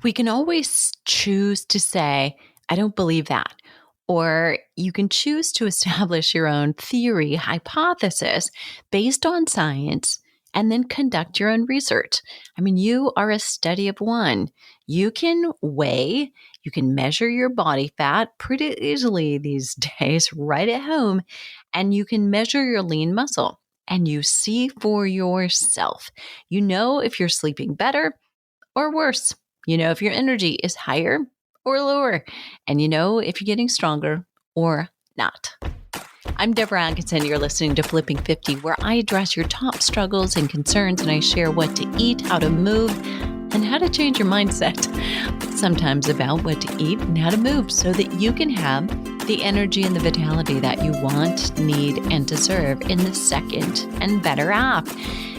We can always choose to say, I don't believe that. Or you can choose to establish your own theory, hypothesis based on science, and then conduct your own research. I mean, you are a study of one. You can weigh, you can measure your body fat pretty easily these days right at home, and you can measure your lean muscle. And you see for yourself. You know if you're sleeping better or worse. You know if your energy is higher or lower. And you know if you're getting stronger or not. I'm Deborah Atkinson. You're listening to Flipping 50, where I address your top struggles and concerns, and I share what to eat, how to move, and how to change your mindset. Sometimes about what to eat and how to move so that you can have the energy and the vitality that you want, need, and deserve in the second and better half.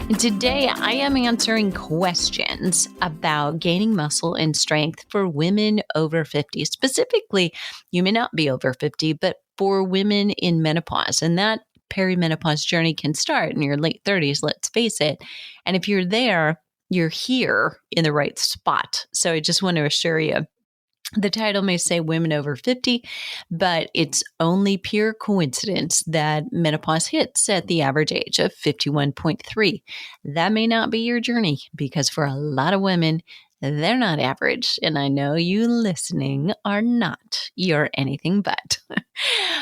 And today I am answering questions about gaining muscle and strength for women over 50. Specifically, you may not be over 50, but for women in menopause. And that perimenopause journey can start in your late 30s, let's face it. And if you're there, you're here in the right spot. So I just want to assure you, the title may say women over 50, but it's only pure coincidence that menopause hits at the average age of 51.3. That may not be your journey because for a lot of women, they're not average. And I know you listening are not. You're anything but.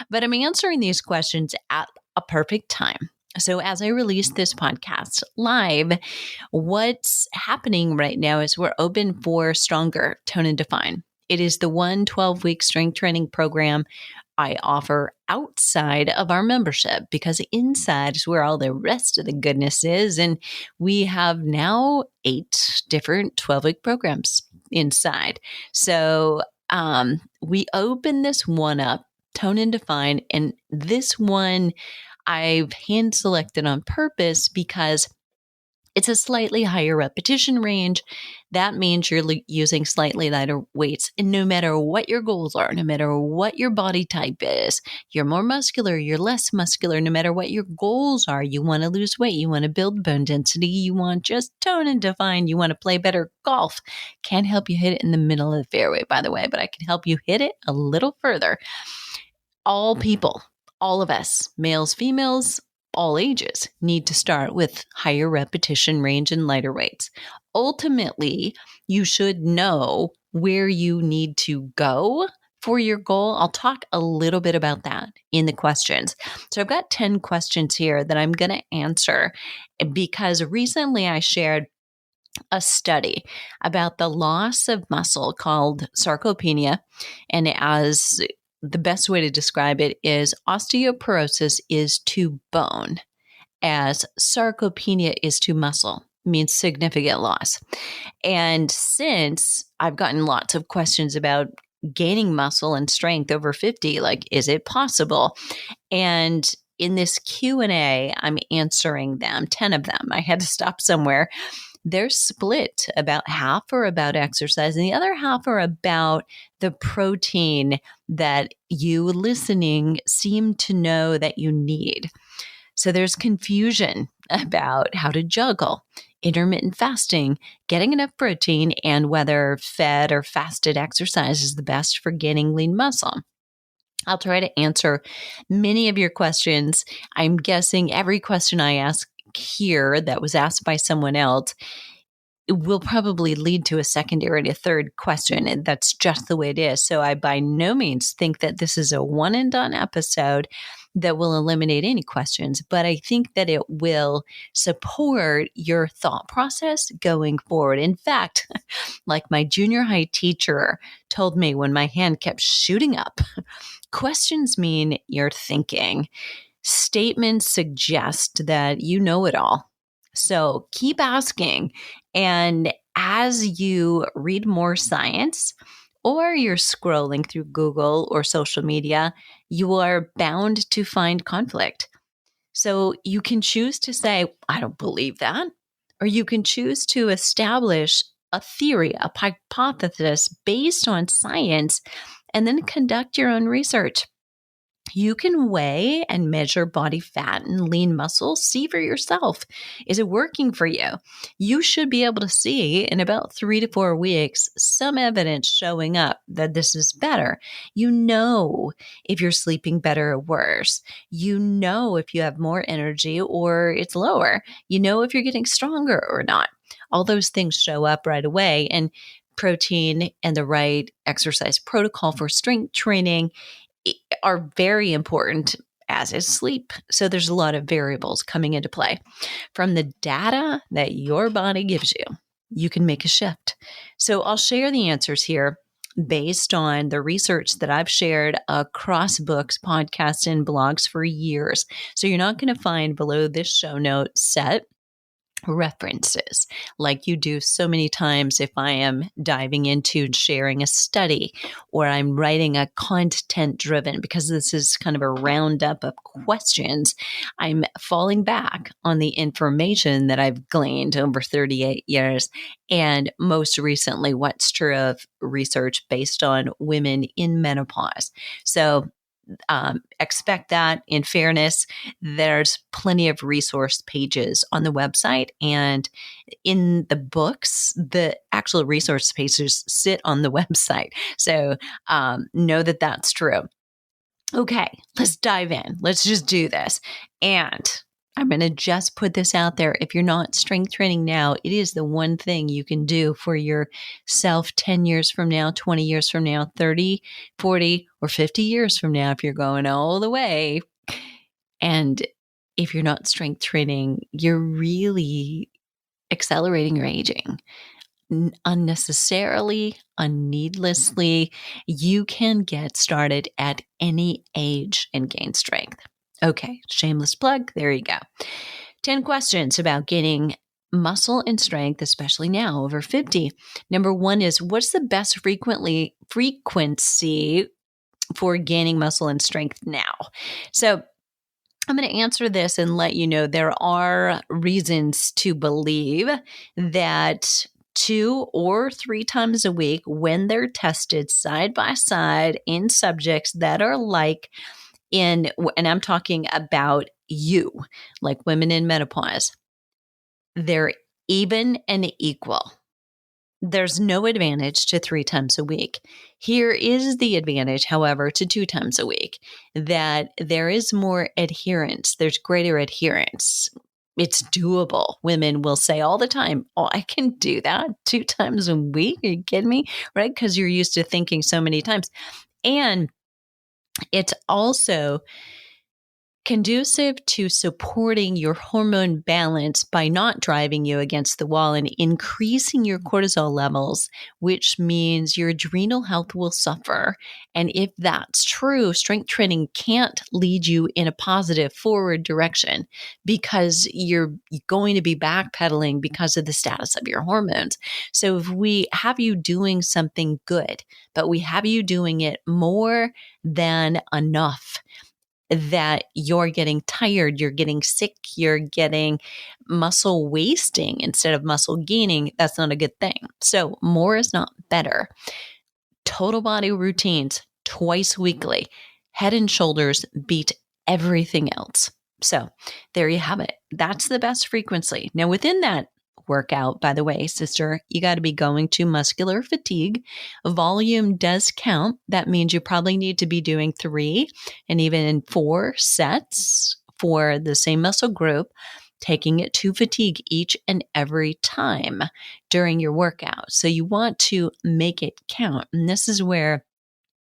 But I'm answering these questions at a perfect time. So as I release this podcast live, what's happening right now is we're open for Stronger, Tone and Define. It is the 12-week strength training program I offer outside of our membership because inside is where all the rest of the goodness is. And we have now 8 different 12-week programs inside. So we open this one up, Tone and Define, and this one I've hand selected on purpose because it's a slightly higher repetition range. That means you're using slightly lighter weights. And no matter what your goals are, no matter what your body type is, you're more muscular, you're less muscular, no matter what your goals are, you want to lose weight, you want to build bone density, you want just tone and define, you want to play better golf. Can't help you hit it in the middle of the fairway, by the way, but I can help you hit it a little further. All people, all of us, males, females, all ages, need to start with higher repetition range and lighter weights. Ultimately, you should know where you need to go for your goal. I'll talk a little bit about that in the questions. So I've got 10 questions here that I'm going to answer because recently I shared a study about the loss of muscle called sarcopenia, and as the best way to describe it is osteoporosis is to bone, as sarcopenia is to muscle, means significant loss. And since I've gotten lots of questions about gaining muscle and strength over 50, like, is it possible? And in this Q&A, I'm answering them, 10 of them. I had to stop somewhere. They're split. About half are about exercise and the other half are about the protein that you listening seem to know that you need. So there's confusion about how to juggle intermittent fasting, getting enough protein, and whether fed or fasted exercise is the best for gaining lean muscle. I'll try to answer many of your questions. I'm guessing every question I ask here that was asked by someone else, it will probably lead to a secondary and a third question. And that's just the way it is. So I by no means think that this is a one and done episode that will eliminate any questions, but I think that it will support your thought process going forward. In fact, like my junior high teacher told me when my hand kept shooting up, questions mean you're thinking. Statements suggest that you know it all. So keep asking. And as you read more science or you're scrolling through Google or social media, you are bound to find conflict. So you can choose to say, I don't believe that. Or you can choose to establish a theory, a hypothesis based on science, and then conduct your own research. You can weigh and measure body fat and lean muscle. See for yourself. Is it working for you? You should be able to see in about 3 to 4 weeks some evidence showing up that this is better. You know if you're sleeping better or worse. You know if you have more energy or it's lower. You know if you're getting stronger or not. All those things show up right away. And protein and the right exercise protocol for strength training are very important, as is sleep. So there's a lot of variables coming into play. From the data that your body gives you, you can make a shift. So I'll share the answers here based on the research that I've shared across books, podcasts, and blogs for years. So you're not going to find below this show note set references like you do so many times if I am diving into sharing a study or I'm writing a content driven, because this is kind of a roundup of questions. I'm falling back on the information that I've gleaned over 38 years and most recently what's true of research based on women in menopause. So expect that. In fairness, there's plenty of resource pages on the website, and in the books, the actual resource pages sit on the website. So know that that's true. Okay, let's dive in. Let's just do this. And I'm going to just put this out there. If you're not strength training now, it is the one thing you can do for yourself 10 years from now, 20 years from now, 30, 40, or 50 years from now, if you're going all the way. And if you're not strength training, you're really accelerating your aging. Unnecessarily, unneedlessly, you can get started at any age and gain strength. Okay, shameless plug. There you go. 10 questions about gaining muscle and strength, especially now over 50. Number 1 is, what's the best frequency for gaining muscle and strength now? So I'm going to answer this and let you know there are reasons to believe that 2 or 3 times a week, when they're tested side by side in subjects that are like and I'm talking about you, like women in menopause, they're even and equal. There's no advantage to 3 times a week. Here is the advantage, however, to 2 times a week, that there is more adherence. There's greater adherence. It's doable. Women will say all the time, oh, I can do that 2 times a week. Are you kidding me? Right? Because you're used to thinking so many times. And it's also conducive to supporting your hormone balance by not driving you against the wall and increasing your cortisol levels, which means your adrenal health will suffer. And if that's true, strength training can't lead you in a positive forward direction because you're going to be backpedaling because of the status of your hormones. So if we have you doing something good, but we have you doing it more than enough, that you're getting tired, you're getting sick, you're getting muscle wasting instead of muscle gaining, that's not a good thing. So more is not better. Total body routines twice weekly, Head and Shoulders beat everything else. So there you have it. That's the best frequency. Now within that workout, by the way, sister, you got to be going to muscular fatigue. Volume does count. That means you probably need to be doing 3 and even 4 sets for the same muscle group, taking it to fatigue each and every time during your workout. So you want to make it count. And this is where,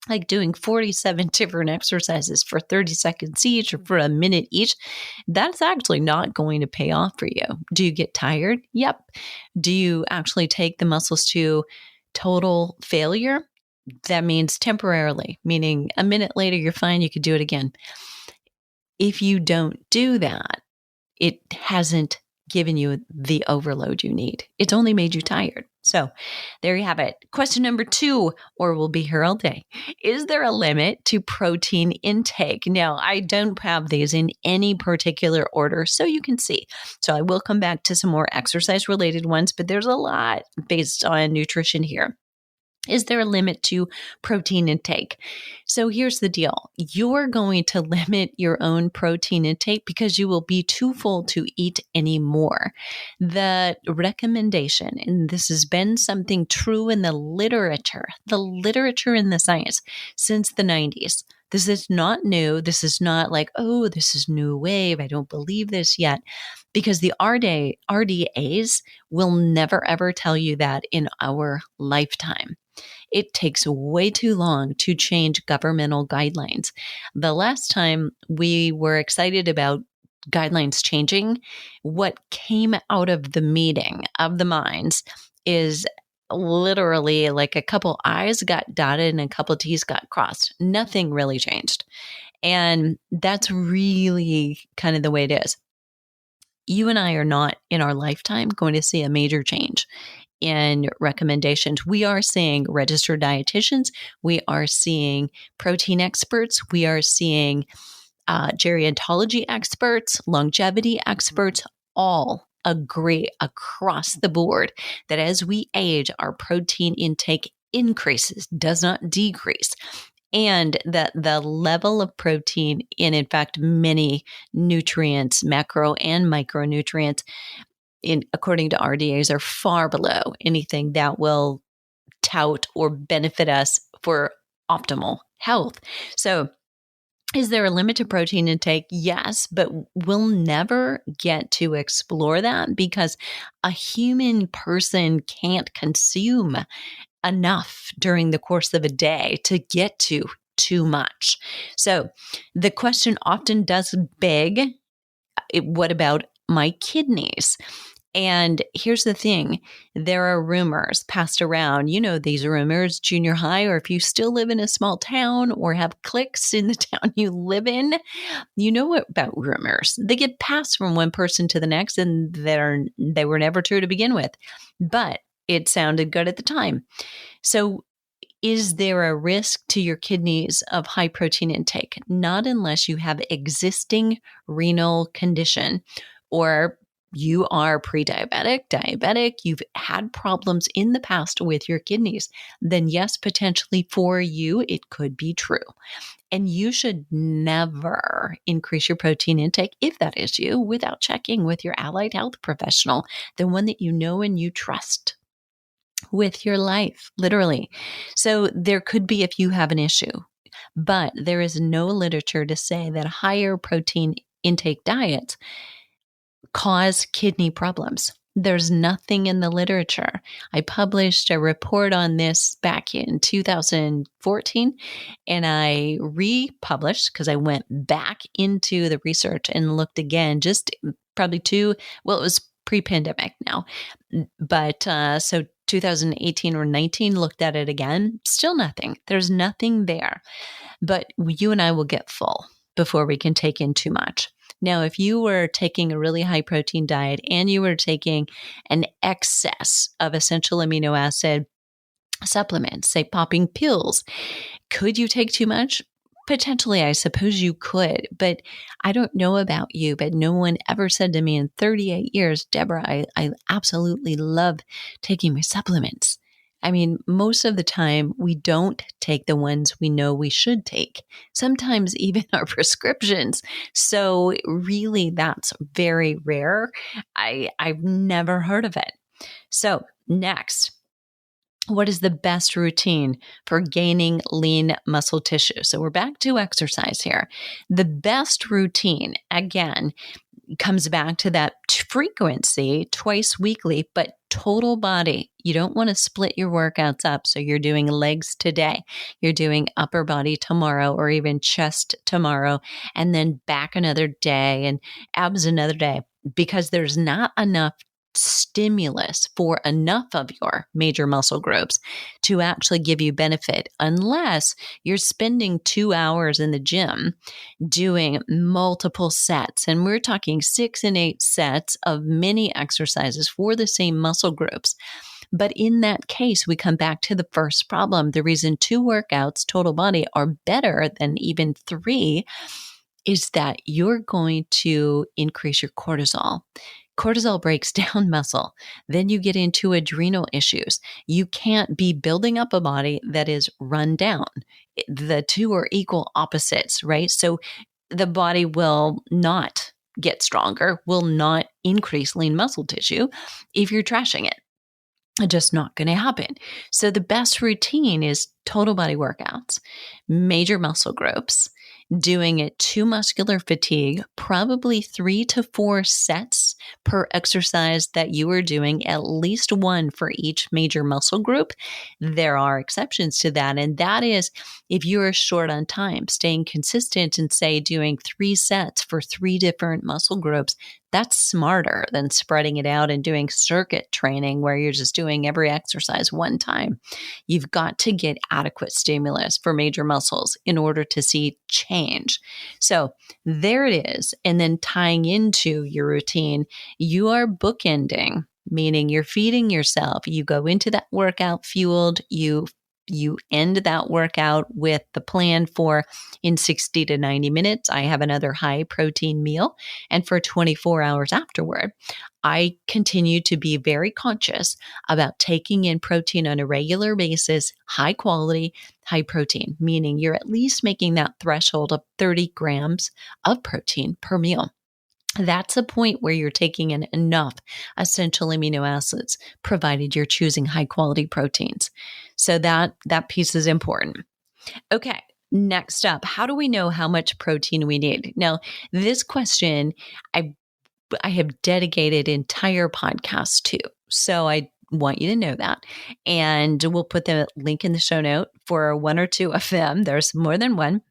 like doing 47 different exercises for 30 seconds each or for a minute each, that's actually not going to pay off for you. Do you get tired? Yep. Do you actually take the muscles to total failure? That means temporarily, meaning a minute later, you're fine. You could do it again. If you don't do that, it hasn't given you the overload you need. It's only made you tired. So there you have it. Question number 2, or we'll be here all day. Is there a limit to protein intake? Now, I don't have these in any particular order, so you can see. So I will come back to some more exercise related ones, but there's a lot based on nutrition here. Is there a limit to protein intake? So here's the deal. You're going to limit your own protein intake because you will be too full to eat anymore. The recommendation, and this has been something true in the literature in the science since the 90s. This is not new. This is not like, oh, this is new wave. I don't believe this yet. Because the RDAs will never, ever tell you that in our lifetime. It takes way too long to change governmental guidelines. The last time we were excited about guidelines changing, what came out of the meeting of the minds is literally like a couple I's got dotted and a couple T's got crossed. Nothing really changed. And that's really kind of the way it is. You and I are not in our lifetime going to see a major change in recommendations. We are seeing registered dietitians. We are seeing protein experts. We are seeing gerontology experts, longevity experts, all agree across the board that as we age, our protein intake increases, does not decrease. And that the level of protein in fact, many nutrients, macro and micronutrients, according to RDAs, are far below anything that will tout or benefit us for optimal health. So, is there a limit to protein intake? Yes, but we'll never get to explore that because a human person can't consume enough during the course of a day to get to too much. So the question often does beg, what about my kidneys? And here's the thing, there are rumors passed around. You know these rumors, junior high, or if you still live in a small town or have cliques in the town you live in, you know what about rumors. They get passed from one person to the next and they were never true to begin with. But it sounded good at the time. So is there a risk to your kidneys of high protein intake? Not unless you have existing renal condition or you are pre-diabetic, diabetic, you've had problems in the past with your kidneys, then yes, potentially for you, it could be true. And you should never increase your protein intake, if that is you, without checking with your allied health professional, the one that you know and you trust with your life, literally. So there could be if you have an issue, but there is no literature to say that higher protein intake diets cause kidney problems. There's nothing in the literature. I published a report on this back in 2014, and I republished because I went back into the research and looked again, just probably it was pre-pandemic now, but so 2018 or 19, looked at it again, still nothing. There's nothing there, but you and I will get full before we can take in too much. Now, if you were taking a really high protein diet and you were taking an excess of essential amino acid supplements, say popping pills, could you take too much? Potentially, I suppose you could, but I don't know about you, but no one ever said to me in 38 years, Deborah, I absolutely love taking my supplements. I mean, most of the time we don't take the ones we know we should take, sometimes even our prescriptions. So really, that's very rare. I've never heard of it. So next, what is the best routine for gaining lean muscle tissue? So we're back to exercise here. The best routine, again, comes back to that frequency, twice weekly, but total body. You don't want to split your workouts up. So you're doing legs today, you're doing upper body tomorrow, or even chest tomorrow, and then back another day and abs another day, because there's not enough stimulus for enough of your major muscle groups to actually give you benefit unless you're spending 2 hours in the gym doing multiple sets. And we're talking 6 and 8 sets of many exercises for the same muscle groups. But in that case, we come back to the first problem. The reason 2 workouts total body are better than even 3 is that you're going to increase your cortisol. cortisol breaks down muscle. Then you get into adrenal issues. You can't be building up a body that is run down. The two are equal opposites, right? So the body will not get stronger, will not increase lean muscle tissue if you're trashing it. Just not going to happen. So the best routine is total body workouts, major muscle groups, doing it to muscular fatigue, probably 3 to 4 sets per exercise that you are doing, at least one for each major muscle group. There are exceptions to that. And that is if you are short on time, staying consistent and say doing 3 sets for 3 different muscle groups. That's smarter than spreading it out and doing circuit training where you're just doing every exercise one time. You've got to get adequate stimulus for major muscles in order to see change. So there it is. And then tying into your routine, you are bookending, meaning you're feeding yourself. You go into that workout fueled, you end that workout with the plan for in 60 to 90 minutes, I have another high protein meal. And for 24 hours afterward, I continue to be very conscious about taking in protein on a regular basis, high quality, high protein, meaning you're at least making that threshold of 30 grams of protein per meal. That's a point where you're taking in enough essential amino acids, provided you're choosing high quality proteins. So that piece is important. Okay. Next up, how do we know how much protein we need? Now, this question, I have dedicated entire podcasts to. So I want you to know that. And we'll put the link in the show note for 1 or 2 of them. There's more than one.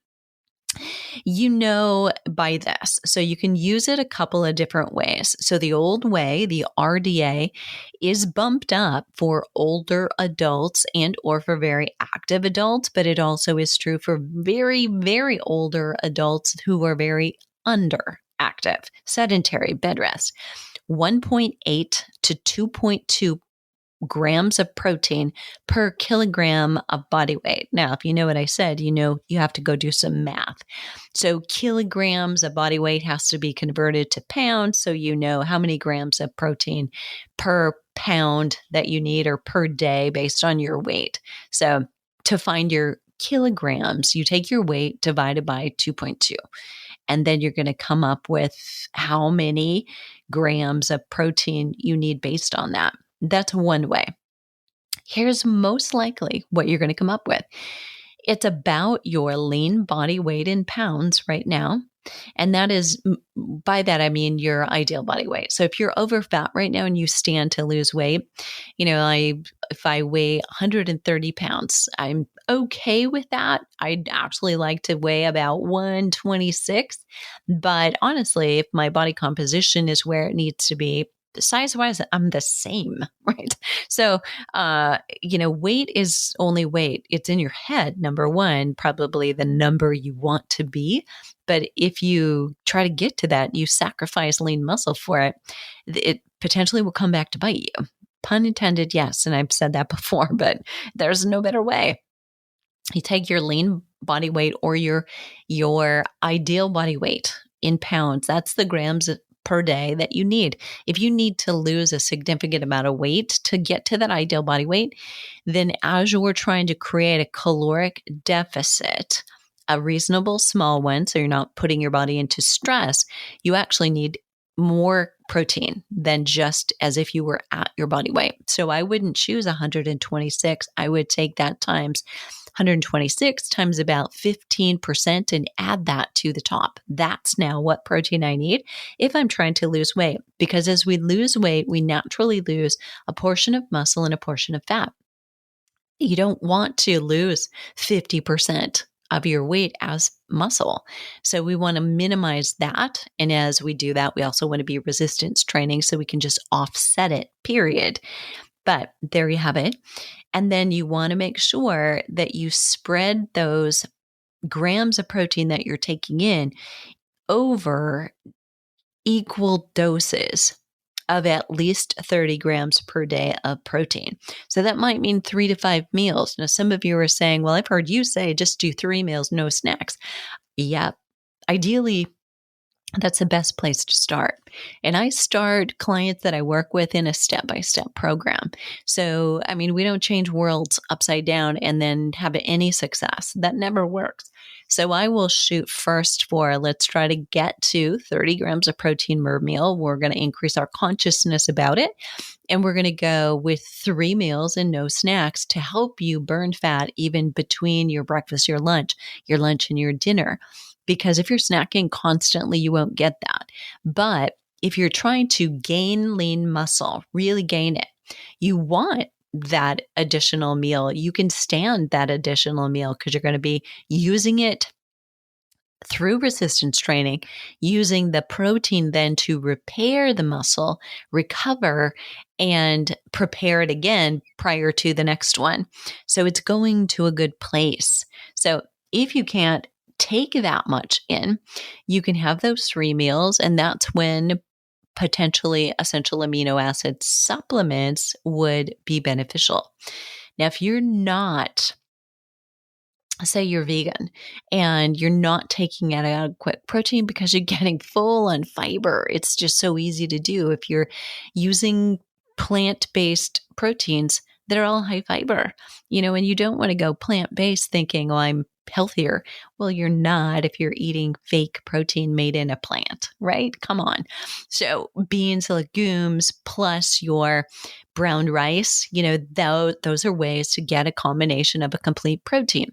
You know by this. So you can use it a couple of different ways. So the old way, the RDA, is bumped up for older adults and or for very active adults, but it also is true for very, very older adults who are very underactive, sedentary, bed rest. 1.8 to 2.2 grams of protein per kilogram of body weight. Now, if you know what I said, you know you have to go do some math. So kilograms of body weight has to be converted to pounds, so you know how many grams of protein per pound that you need or per day based on your weight. So to find your kilograms, you take your weight divided by 2.2. And then you're going to come up with how many grams of protein you need based on that. That's one way. Here's most likely what you're going to come up with. It's about your lean body weight in pounds right now. And that is, by that, I mean your ideal body weight. So if you're over fat right now and you stand to lose weight, if I weigh 130 pounds, I'm okay with that. I'd actually like to weigh about 126. But honestly, if my body composition is where it needs to be, size-wise, I'm the same, right? So, weight is only weight. It's in your head, number one, probably the number you want to be. But if you try to get to that, you sacrifice lean muscle for it, it potentially will come back to bite you. Pun intended, yes. And I've said that before, but there's no better way. You take your lean body weight or your ideal body weight in pounds. That's the grams per day that you need. If you need to lose a significant amount of weight to get to that ideal body weight, then as you're trying to create a caloric deficit, a reasonable small one, so you're not putting your body into stress, you actually need more protein than just as if you were at your body weight. So I wouldn't choose 126. I would take that times 126 times about 15% and add that to the top. That's now what protein I need if I'm trying to lose weight. Because as we lose weight, we naturally lose a portion of muscle and a portion of fat. You don't want to lose 50% of your weight as muscle. So we want to minimize that. And as we do that, we also want to be resistance training so we can just offset it, period. But there you have it. And then you want to make sure that you spread those grams of protein that you're taking in over equal doses of at least 30 grams per day of protein. So that might mean 3 to 5 meals. Now, some of you are saying, well, I've heard you say just do 3 meals, no snacks. Yeah, ideally, That's the best place to start. And I start clients that I work with in a step-by-step program. So, I mean, we don't change worlds upside down and then have any success. That never works. So I will shoot first for, let's try to get to 30 grams of protein per meal. We're going to increase our consciousness about it. And we're going to go with 3 meals and no snacks to help you burn fat even between your breakfast, your lunch and your dinner. Because if you're snacking constantly, you won't get that. But if you're trying to gain lean muscle, really gain it, you want that additional meal. You can stand that additional meal because you're going to be using it through resistance training, using the protein then to repair the muscle, recover, and prepare it again prior to the next one. So it's going to a good place. So if you can't take that much in, you can have those 3 meals, and that's when potentially essential amino acid supplements would be beneficial. Now, if you're not, say you're vegan and you're not taking adequate protein because you're getting full on fiber, it's just so easy to do. If you're using plant-based proteins that are all high fiber, and you don't want to go plant-based thinking, oh, I'm healthier. Well, you're not if you're eating fake protein made in a plant, right? Come on. So beans, legumes, plus your brown rice, those are ways to get a combination of a complete protein.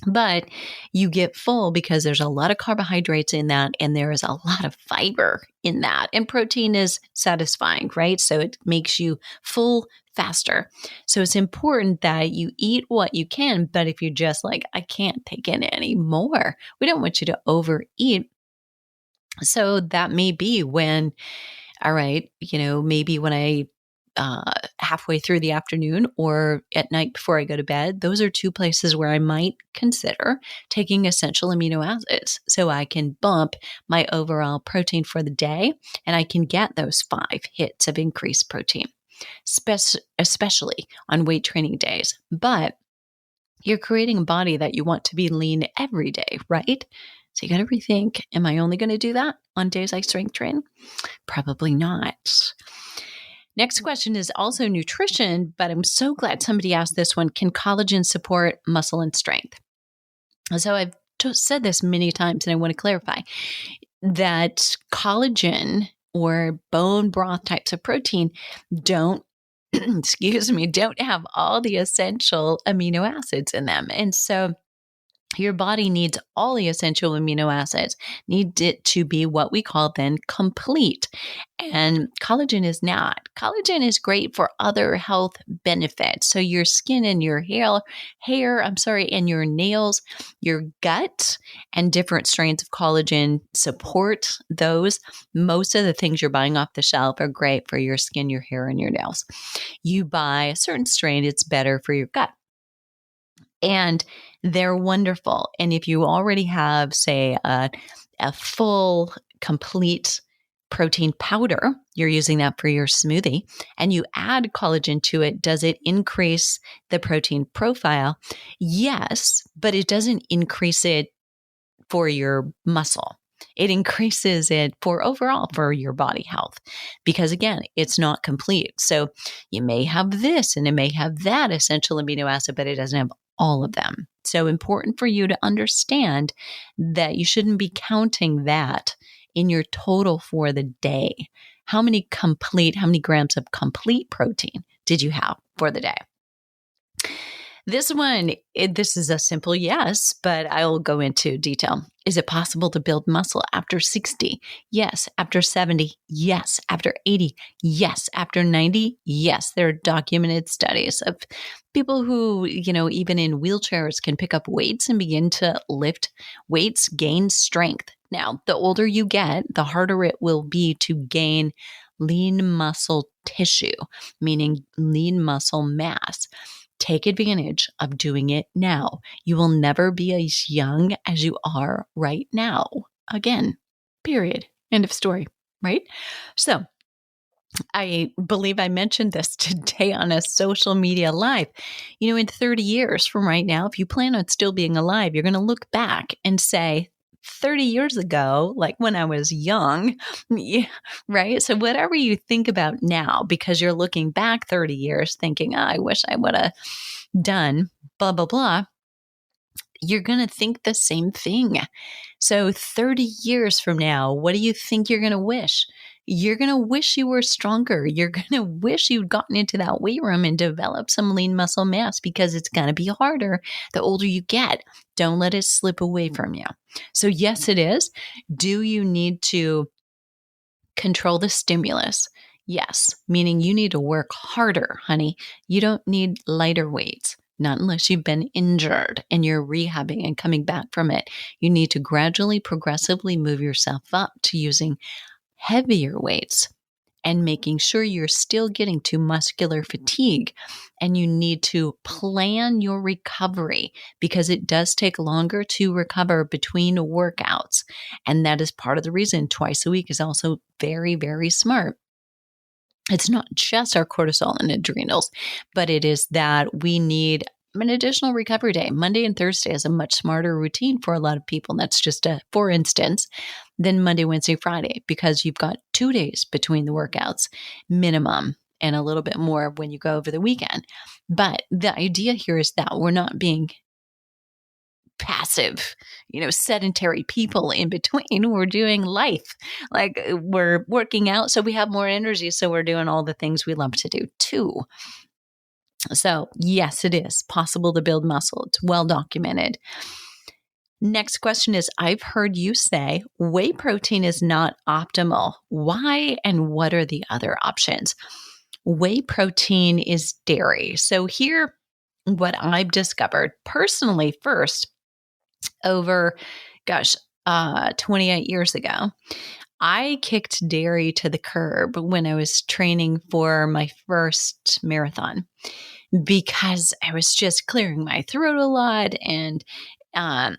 But you get full because there's a lot of carbohydrates in that, and there is a lot of fiber in that. And protein is satisfying, right? So it makes you full faster. So it's important that you eat what you can. But if you're just like, I can't take in any more, we don't want you to overeat. So that may be when, all right, maybe when I halfway through the afternoon or at night before I go to bed, those are 2 places where I might consider taking essential amino acids so I can bump my overall protein for the day and I can get those 5 hits of increased protein, especially on weight training days. But you're creating a body that you want to be lean every day, right? So you got to rethink, am I only going to do that on days I strength train? Probably not. Next question is also nutrition, but I'm so glad somebody asked this one. Can collagen support muscle and strength? So I've just said this many times, and I want to clarify that collagen or bone broth types of protein don't have all the essential amino acids in them. And so your body needs all the essential amino acids, needs it to be what we call then complete. And collagen is not. Collagen is great for other health benefits. So your skin and your and your nails, your gut, and different strains of collagen support those. Most of the things you're buying off the shelf are great for your skin, your hair, and your nails. You buy a certain strain, it's better for your gut. And they're wonderful. And if you already have, say, a full, complete protein powder, you're using that for your smoothie, and you add collagen to it, does it increase the protein profile? Yes, but it doesn't increase it for your muscle. It increases it for overall for your body health because, again, it's not complete. So you may have this and it may have that essential amino acid, but it doesn't have all of them. So important for you to understand that you shouldn't be counting that in your total for the day. How many grams of complete protein did you have for the day? This one, this is a simple yes, but I'll go into detail. Is it possible to build muscle after 60? Yes. After 70? Yes. After 80? Yes. After 90? Yes. There are documented studies of people who, even in wheelchairs can pick up weights and begin to lift weights, gain strength. Now, the older you get, the harder it will be to gain lean muscle tissue, meaning lean muscle mass. Take advantage of doing it now. You will never be as young as you are right now. Again, period. End of story, right? So I believe I mentioned this today on a social media live. In 30 years from right now, if you plan on still being alive, you're going to look back and say, 30 years ago, like when I was young. Yeah, right? So whatever you think about now, because you're looking back 30 years thinking, oh, I wish I would have done blah, blah, blah, you're going to think the same thing. So 30 years from now, what do you think you're going to wish? You're going to wish you were stronger. You're going to wish you'd gotten into that weight room and developed some lean muscle mass, because it's going to be harder the older you get. Don't let it slip away from you. So yes, it is. Do you need to control the stimulus? Yes, meaning you need to work harder, honey. You don't need lighter weights. Not unless you've been injured and you're rehabbing and coming back from it. You need to gradually, progressively move yourself up to using heavier weights and making sure you're still getting to muscular fatigue. And you need to plan your recovery, because it does take longer to recover between workouts. And that is part of the reason twice a week is also very, very smart. It's not just our cortisol and adrenals, but it is that we need an additional recovery day. Monday and Thursday is a much smarter routine for a lot of people. And that's just for instance, than Monday, Wednesday, Friday, because you've got 2 days between the workouts minimum, and a little bit more when you go over the weekend. But the idea here is that we're not being passive, sedentary people in between. We're doing life. Like, we're working out so we have more energy. So we're doing all the things we love to do too. So yes, it is possible to build muscle. It's well documented. Next question is, I've heard you say whey protein is not optimal. Why, and what are the other options? Whey protein is dairy. So here, what I've discovered personally first, over, 28 years ago, I kicked dairy to the curb when I was training for my first marathon, because I was just clearing my throat a lot. And, I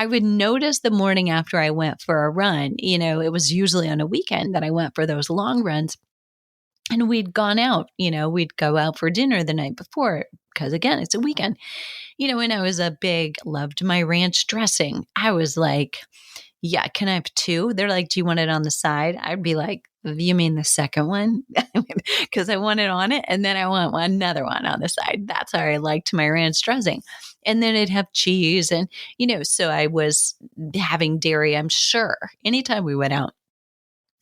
would notice the morning after I went for a run, it was usually on a weekend that I went for those long runs. And we'd gone out, we'd go out for dinner the night before, because again, it's a weekend. When I was loved my ranch dressing. I was like, yeah, can I have 2? They're like, do you want it on the side? I'd be like, you mean the second one? Because I want it on it, and then I want another one on the side. That's how I liked my ranch dressing. And then it'd have cheese. And, so I was having dairy, I'm sure, anytime we went out.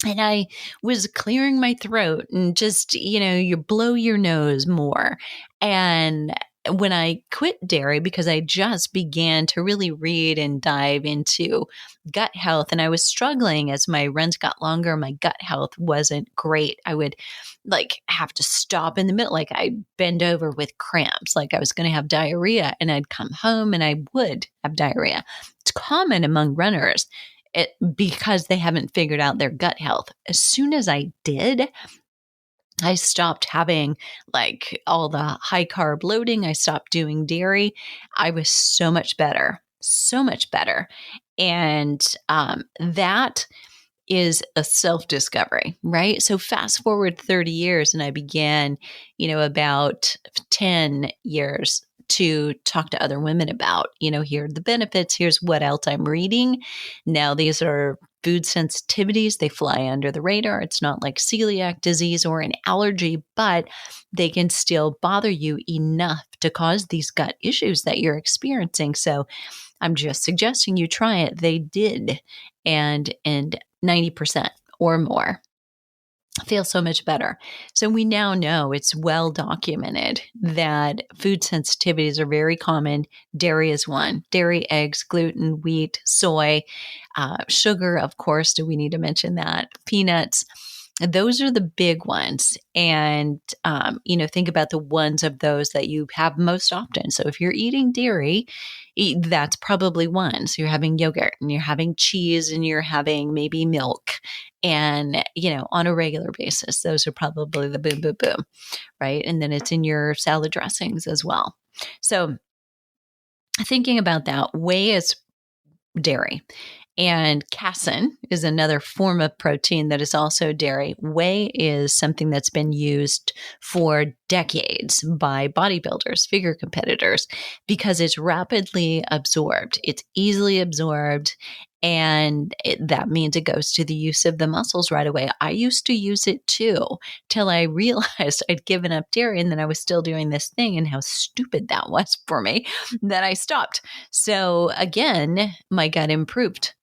And I was clearing my throat and just, you blow your nose more. And when I quit dairy, because I just began to really read and dive into gut health, and I was struggling as my runs got longer, my gut health wasn't great. I would have to stop in the middle, like I'd bend over with cramps, like I was going to have diarrhea, and I'd come home and I would have diarrhea. It's common among runners. Because they haven't figured out their gut health. As soon as I did, I stopped having all the high carb loading. I stopped doing dairy. I was so much better. And that is a self-discovery, right? So fast forward 30 years and I began, about 10 years to talk to other women about, here are the benefits. Here's what else I'm reading. Now, these are food sensitivities. They fly under the radar. It's not like celiac disease or an allergy, but they can still bother you enough to cause these gut issues that you're experiencing. So I'm just suggesting you try it. They did. And 90% or more feel so much better. So we now know, it's well documented, that food sensitivities are very common. Dairy is one. Dairy, eggs, gluten, wheat, soy, sugar, of course. Do we need to mention that? Peanuts. Those are the big ones. And, think about the ones of those that you have most often. So if you're eating dairy, that's probably one. So you're having yogurt and you're having cheese and you're having maybe milk and, on a regular basis. Those are probably the boom, boom, boom, right? And then it's in your salad dressings as well. So thinking about that, whey is dairy. And casein is another form of protein that is also dairy. Whey is something that's been used for decades by bodybuilders, figure competitors, because it's rapidly absorbed. It's easily absorbed. And that means it goes to the use of the muscles right away. I used to use it too, till I realized I'd given up dairy and then I was still doing this thing, and how stupid that was for me that I stopped. So again, my gut improved.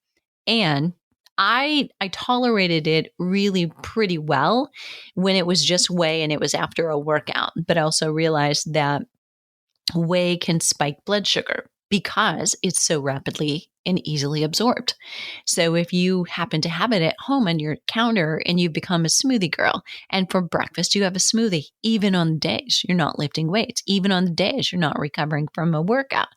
And I tolerated it really pretty well when it was just whey and it was after a workout. But I also realized that whey can spike blood sugar because it's so rapidly and easily absorbed. So if you happen to have it at home on your counter and you become a smoothie girl, and for breakfast you have a smoothie, even on the days you're not lifting weights, even on the days you're not recovering from a workout,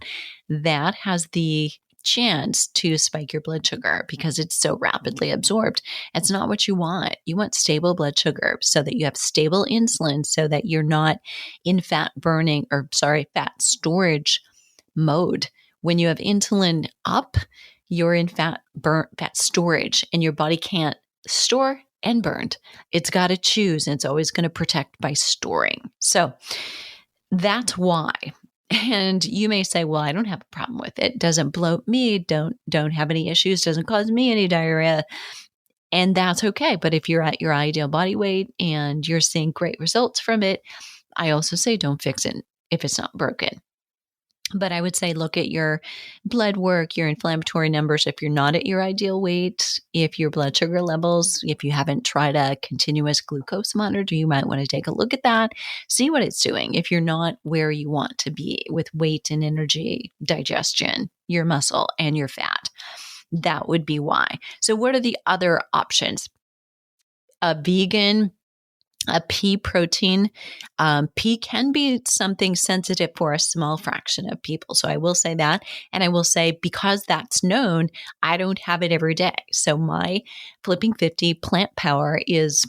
that has the chance to spike your blood sugar because it's so rapidly absorbed. It's not what you want. You want stable blood sugar so that you have stable insulin, so that you're not in fat storage mode. When you have insulin up, you're in fat storage, and your body can't store and burn. It's got to choose, and it's always going to protect by storing. So that's why. And you may say, well, I don't have a problem with it. Doesn't bloat me. Don't have any issues. Doesn't cause me any diarrhea. And that's okay. But if you're at your ideal body weight and you're seeing great results from it, I also say don't fix it if it's not broken. But I would say look at your blood work, your inflammatory numbers if you're not at your ideal weight, if your blood sugar levels, if you haven't tried a continuous glucose monitor, you might want to take a look at that, see what it's doing. If you're not where you want to be with weight and energy, digestion, your muscle, and your fat, that would be why. So what are the other options? A vegan, a pea protein. Pea can be something sensitive for a small fraction of people. So I will say that. And I will say, because that's known, I don't have it every day. So my Flipping 50 plant power is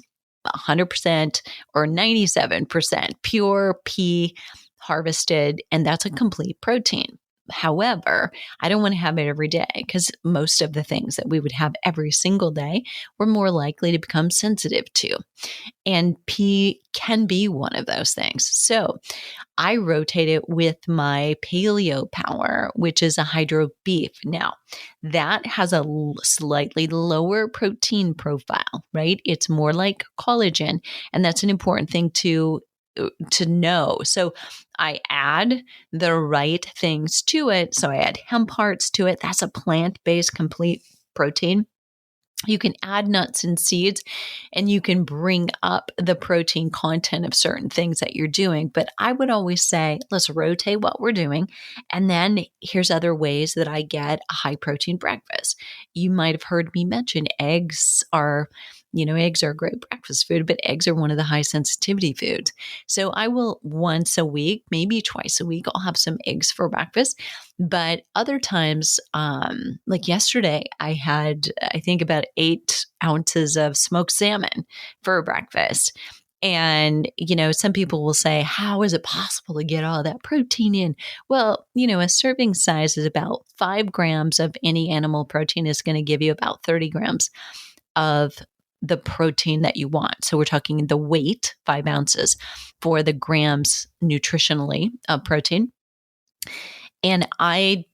100% or 97% pure pea harvested. And that's a complete protein. However, I don't want to have it every day because most of the things that we would have every single day we're more likely to become sensitive to. And pea can be one of those things. So I rotate it with my Paleo Power, which is a hydro beef. Now, that has a slightly lower protein profile, right? It's more like collagen. And that's an important thing to know. So I add the right things to it. So I add hemp hearts to it. That's a plant-based complete protein. You can add nuts and seeds, and you can bring up the protein content of certain things that you're doing. But I would always say, let's rotate what we're doing. And then here's other ways that I get a high protein breakfast. You might have heard me mention eggs are a great breakfast food, but eggs are one of the high sensitivity foods. So I will once a week, maybe twice a week, I'll have some eggs for breakfast. But other times, like yesterday, I had, I think, about 8 ounces of smoked salmon for breakfast. And, some people will say, how is it possible to get all that protein in? Well, a serving size is about 5 grams of any animal protein is going to give you about 30 grams of the protein that you want. So we're talking the weight, 5 ounces, for the grams nutritionally of protein. And I,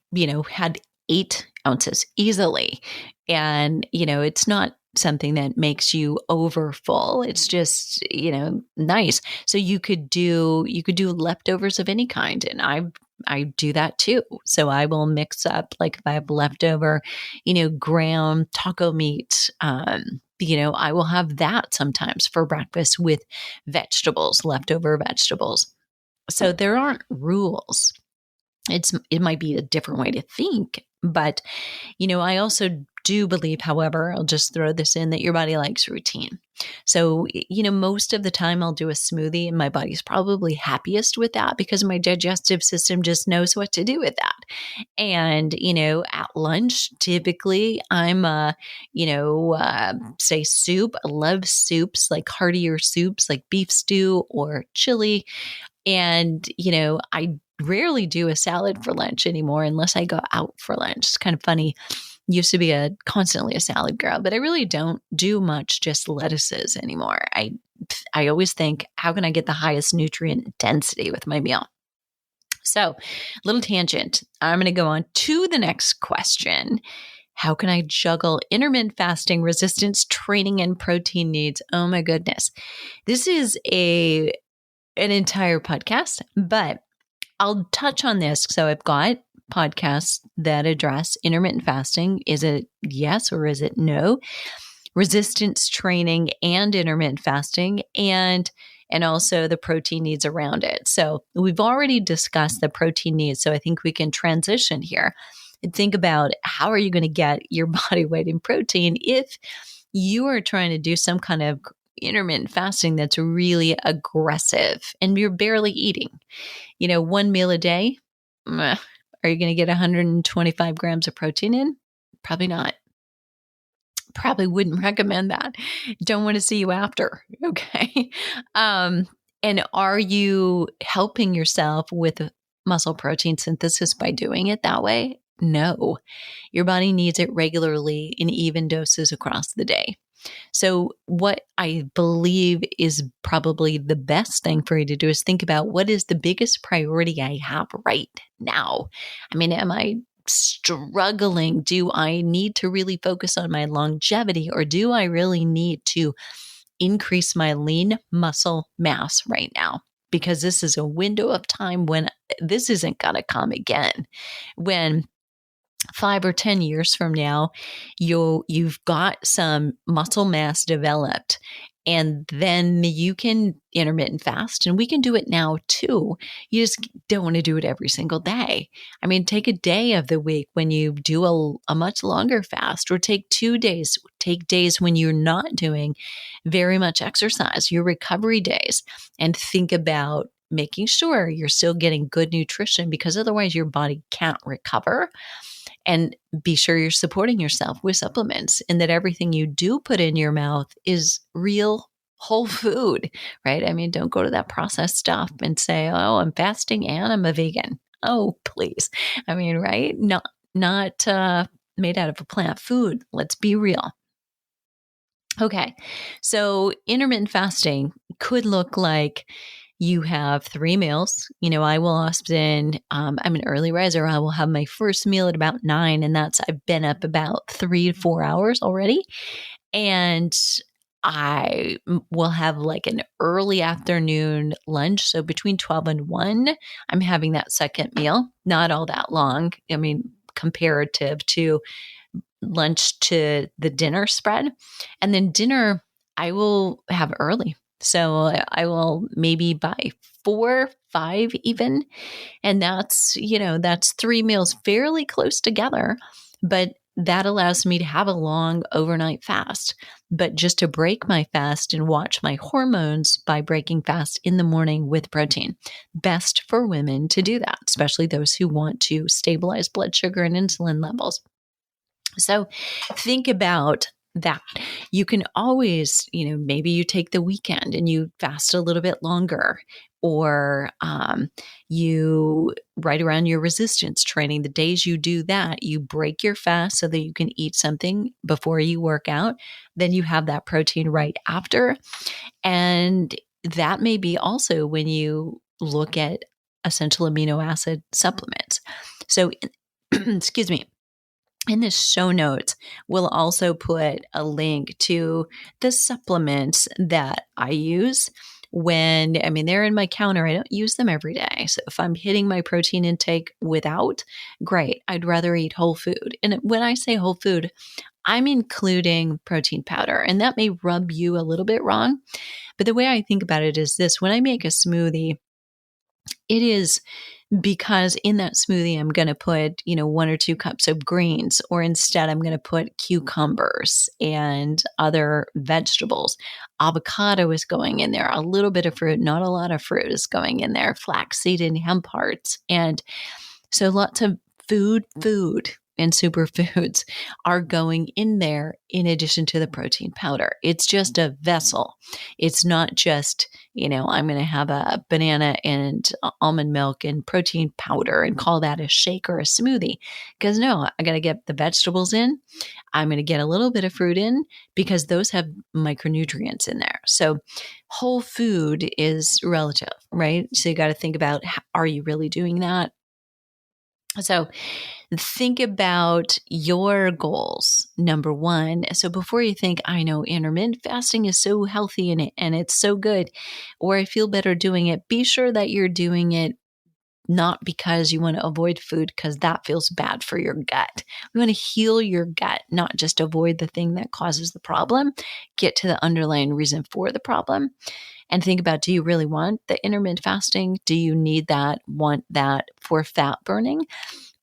had 8 ounces easily. And, it's not something that makes you over full. It's just, nice. So you could do leftovers of any kind. And I do that too. So I will mix up, like if I have leftover, ground taco meat, I will have that sometimes for breakfast with vegetables, leftover vegetables. So there aren't rules. It might be a different way to think, but, I also do believe, however, I'll just throw this in, that your body likes routine. So, most of the time I'll do a smoothie and my body's probably happiest with that because my digestive system just knows what to do with that. And, at lunch, typically I'm, say soup. I love soups, like heartier soups, like beef stew or chili. And, I rarely do a salad for lunch anymore unless I go out for lunch. It's kind of funny. used to be constantly a salad girl, but I really don't do much just lettuces anymore. I always think, how can I get the highest nutrient density with my meal? So, little tangent. I'm going to go on to the next question. How can I juggle intermittent fasting, resistance training, and protein needs? Oh my goodness. This is an entire podcast, but I'll touch on this. So I've got podcasts that address intermittent fasting. Is it yes or is it no? Resistance training and intermittent fasting, and also the protein needs around it. So we've already discussed the protein needs. So I think we can transition here and think about, how are you going to get your body weight in protein if you are trying to do some kind of intermittent fasting that's really aggressive and you're barely eating, one meal a day. Are you going to get 125 grams of protein in? Probably not. Probably wouldn't recommend that. Don't want to see you after. Okay. And are you helping yourself with muscle protein synthesis by doing it that way? No. Your body needs it regularly in even doses across the day. So what I believe is probably the best thing for you to do is think about, what is the biggest priority I have right now? I mean, am I struggling? Do I need to really focus on my longevity, or do I really need to increase my lean muscle mass right now? Because this is a window of time when this isn't going to come again. When 5 or 10 years from now, you've got some muscle mass developed, and then you can intermittent fast, and we can do it now too. You just don't want to do it every single day. I mean, take a day of the week when you do a much longer fast, or take 2 days, take days when you're not doing very much exercise, your recovery days, and think about making sure you're still getting good nutrition, because otherwise your body can't recover. And be sure you're supporting yourself with supplements, and that everything you do put in your mouth is real whole food, right? I mean, don't go to that processed stuff and say, oh, I'm fasting and I'm a vegan. Oh, please. I mean, right? Not made out of a plant food. Let's be real. Okay. So intermittent fasting could look like you have 3 meals. I will often, I'm an early riser. I will have my first meal at about 9, and I've been up about 3 to 4 hours already. And I will have like an early afternoon lunch. So between 12 and 1, I'm having that second meal, not all that long. I mean, comparative to lunch to the dinner spread. And then dinner, I will have early. So I will maybe by 4, 5 even. And that's 3 meals fairly close together. But that allows me to have a long overnight fast. But just to break my fast and watch my hormones by breaking fast in the morning with protein. Best for women to do that, especially those who want to stabilize blood sugar and insulin levels. So think about that. You can always, maybe you take the weekend and you fast a little bit longer, or you right around your resistance training, the days you do that, you break your fast so that you can eat something before you work out. Then you have that protein right after. And that may be also when you look at essential amino acid supplements. So, excuse me. In the show notes, we'll also put a link to the supplements that I use they're in my counter. I don't use them every day. So if I'm hitting my protein intake without, great. I'd rather eat whole food. And when I say whole food, I'm including protein powder, and that may rub you a little bit wrong. But the way I think about it is this: when I make a smoothie, it is because in that smoothie, I'm going to put, 1 or 2 cups of greens, or instead I'm going to put cucumbers and other vegetables. Avocado is going in there, a little bit of fruit, not a lot of fruit is going in there, flaxseed and hemp hearts. And so lots of food. and superfoods are going in there in addition to the protein powder. It's just a vessel. It's not just, I'm going to have a banana and almond milk and protein powder and call that a shake or a smoothie. Because no, I got to get the vegetables in. I'm going to get a little bit of fruit in because those have micronutrients in there. So whole food is relative, right? So you got to think about, are you really doing that? So think about your goals, number one. So before you think, I know intermittent fasting is so healthy and it's so good, or I feel better doing it, be sure that you're doing it not because you want to avoid food, because that feels bad for your gut. We want to heal your gut, not just avoid the thing that causes the problem, get to the underlying reason for the problem. And think about, do you really want the intermittent fasting? Do you need that, want that for fat burning?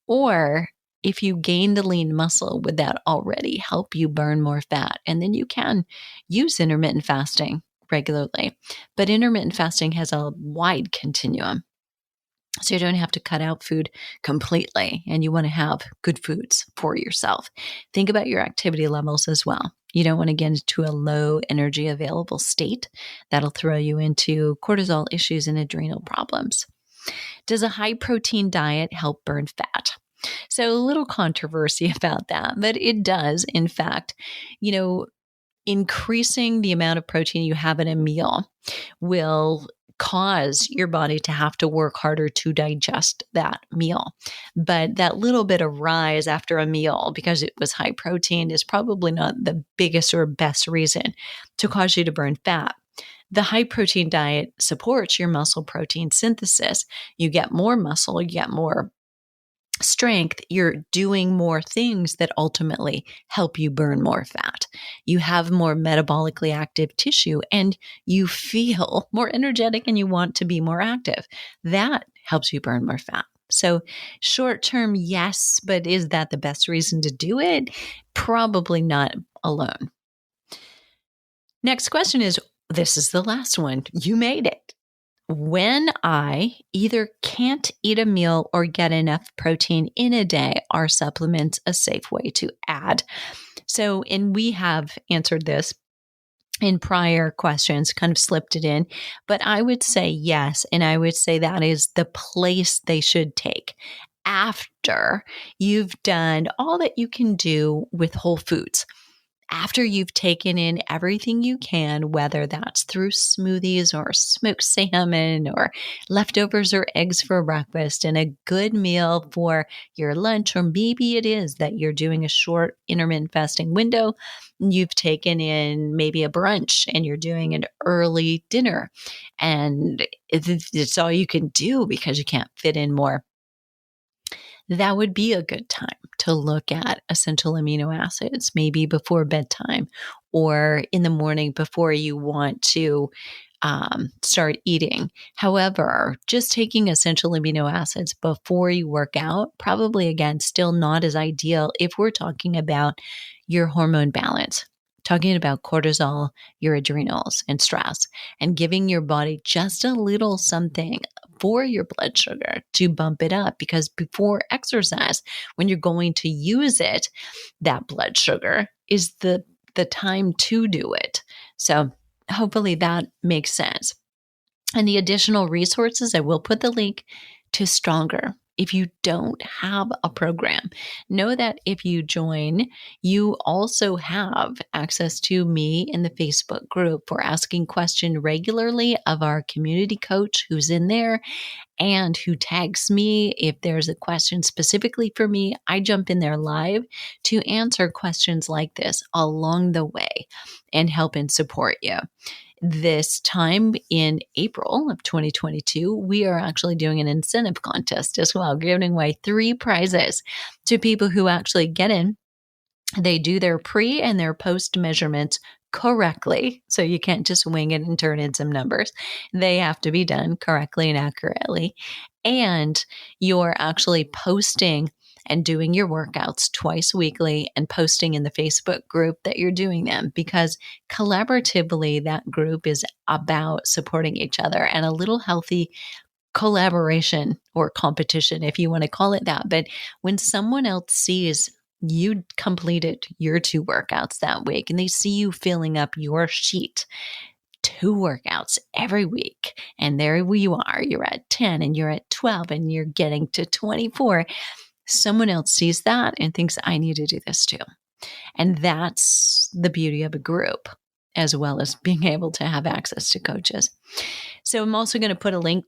Or if you gain the lean muscle, would that already help you burn more fat? And then you can use intermittent fasting regularly. But intermittent fasting has a wide continuum. So you don't have to cut out food completely, and you want to have good foods for yourself. Think about your activity levels as well. You don't want to get into a low energy available state. That'll throw you into cortisol issues and adrenal problems. Does a high protein diet help burn fat? So a little controversy about that, but it does, in fact. Increasing the amount of protein you have in a meal will cause your body to have to work harder to digest that meal. But that little bit of rise after a meal, because it was high protein, is probably not the biggest or best reason to cause you to burn fat. The high protein diet supports your muscle protein synthesis. You get more muscle, you get more strength, you're doing more things that ultimately help you burn more fat. You have more metabolically active tissue and you feel more energetic and you want to be more active. That helps you burn more fat. So short term, yes, but is that the best reason to do it? Probably not alone. Next question is, this is the last one. You made it. When I either can't eat a meal or get enough protein in a day, are supplements a safe way to add? So, and we have answered this in prior questions, kind of slipped it in, but I would say yes. And I would say that is the place they should take after you've done all that you can do with whole foods. After you've taken in everything you can, whether that's through smoothies or smoked salmon or leftovers or eggs for breakfast and a good meal for your lunch, or maybe it is that you're doing a short intermittent fasting window. You've taken in maybe a brunch and you're doing an early dinner and it's all you can do because you can't fit in more. That would be a good time to look at essential amino acids, maybe before bedtime or in the morning before you want to start eating. However, just taking essential amino acids before you work out, probably again, still not as ideal if we're talking about your hormone balance. Talking about cortisol, your adrenals, and stress, and giving your body just a little something for your blood sugar to bump it up. Because before exercise, when you're going to use it, that blood sugar is the time to do it. So hopefully that makes sense. And the additional resources, I will put the link to Stronger. If you don't have a program, know that if you join, you also have access to me in the Facebook group for asking questions regularly of our community coach who's in there and who tags me. If there's a question specifically for me, I jump in there live to answer questions like this along the way and help and support you. This time in April of 2022, we are actually doing an incentive contest as well, giving away 3 prizes to people who actually get in. They do their pre and their post measurements correctly. So you can't just wing it and turn in some numbers. They have to be done correctly and accurately. And you're actually posting and doing your workouts twice weekly and posting in the Facebook group that you're doing them, because collaboratively that group is about supporting each other and a little healthy collaboration or competition, if you want to call it that. But when someone else sees you completed your 2 workouts that week and they see you filling up your sheet, 2 workouts every week, and there you are, you're at 10 and you're at 12 and you're getting to 24, someone else sees that and thinks, I need to do this too. And that's the beauty of a group, as well as being able to have access to coaches. So I'm also going to put a link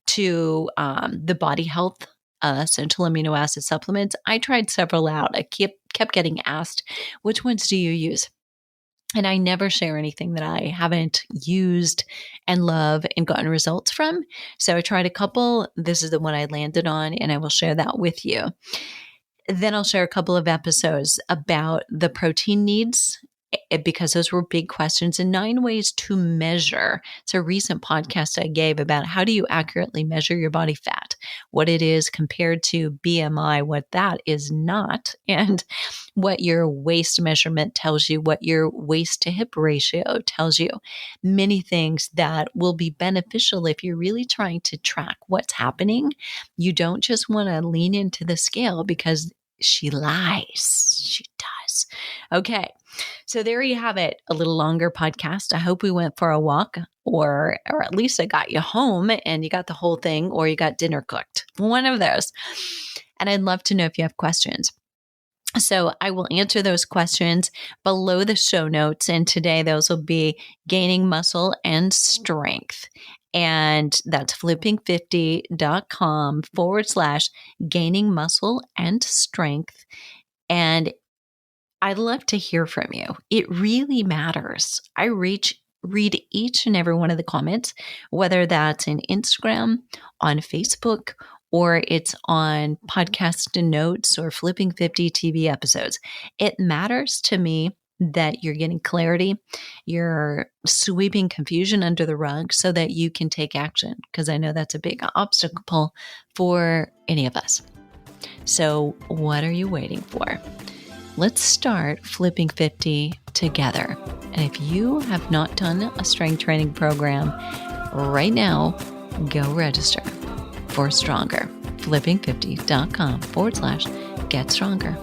to the Body Health essential amino acid supplements. I tried several out. I kept getting asked, which ones do you use? And I never share anything that I haven't used and love and gotten results from. So I tried a couple. This is the one I landed on, and I will share that with you. Then I'll share a couple of episodes about the protein needs, because those were big questions, and 9 ways to measure. It's a recent podcast I gave about how do you accurately measure your body fat, what it is compared to BMI, what that is not, and what your waist measurement tells you, what your waist to hip ratio tells you. Many things that will be beneficial if you're really trying to track what's happening. You don't just want to lean into the scale because she lies. She does. Okay. So there you have it. A little longer podcast. I hope we went for a walk, or at least I got you home and you got the whole thing, or you got dinner cooked. One of those. And I'd love to know if you have questions. So I will answer those questions below the show notes. And today those will be gaining muscle and strength. And that's flipping50.com/gaining muscle and strength. And I'd love to hear from you. It really matters. I read each and every one of the comments, whether that's in Instagram, on Facebook, or it's on podcast and notes or Flipping 50 TV episodes. It matters to me that you're getting clarity, you're sweeping confusion under the rug so that you can take action, because I know that's a big obstacle for any of us. So what are you waiting for? Let's start Flipping 50 together. And if you have not done a strength training program right now, go register for Stronger. Flipping50.com/get stronger.